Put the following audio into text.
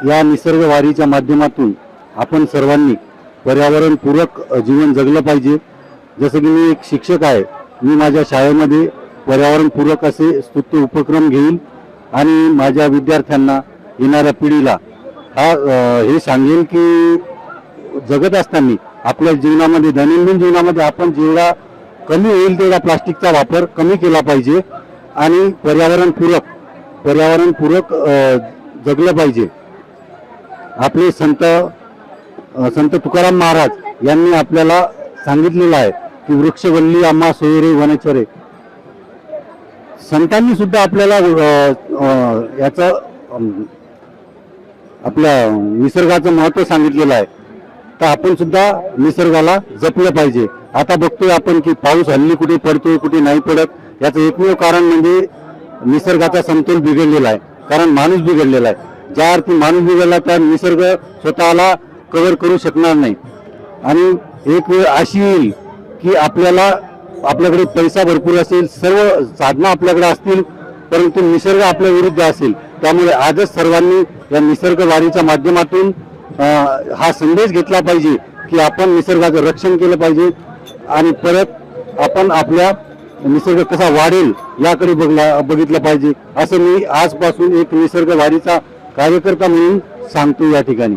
या निसर्ग वारीच्या माध्यमातून आपण सर्वांनी पर्यावरणपूरक जीवन जगलं पाहिजे। जसं की मी एक शिक्षक आहे, मी माझ्या शाळेमध्ये पर्यावरणपूरक असे स्तुत्य उपक्रम घेईन आणि माझ्या विद्यार्थ्यांना, येणाऱ्या पिढीला हे सांगेन की जगत असताना आपल्या जीवनामध्ये, दैनंदिन जीवनामध्ये आपण जेवढा कमी होईल तेवढा प्लास्टिकचा वापर कमी केला पाहिजे आणि पर्यावरणपूरक जगलं पाहिजे। आपले संत तुकाराम महाराज यांनी आपल्याला सांगितलेलं आहे की वृक्षवल्ली आम्हा सोयरे वनचरे। संतांनी सुद्धा आपल्याला याचा आपल्या निसर्गाचं महत्त्व सांगितलेलं आहे, तर आपण सुद्धा निसर्गाला जपलं पाहिजे। आता बघतोय आपण की पाऊस हल्ली कुठे पडतोय कुठे नाही पडत, याचं एकमेव कारण म्हणजे निसर्गाचा समतोल बिघडलेला आहे, कारण माणूस बिघडलेला आहे। ज्या अर्थी माणूस बिघडला त्या निसर्ग स्वतःला कव्हर करू शकणार नाही आणि एक वेळ अशी येईल की आपल्याकडे पैसा भरपूर असेल, सर्व साधनं आपल्याकडे असतील, परंतु निसर्ग आपल्या विरुद्ध असेल। त्यामुळे आजच सर्वांनी या निसर्ग वारीच्या माध्यमातून हा संदेश घेतला पाहिजे की आपण निसर्गाचं रक्षण केलं पाहिजे आणि परत आपण आपल्या निसर्ग कसा वाढेल याकडे बघितलं पाहिजे, असं मी आजपासून एक निसर्ग वारीचा कार्यकर्ता म्हणून सांगतो या ठिकाणी।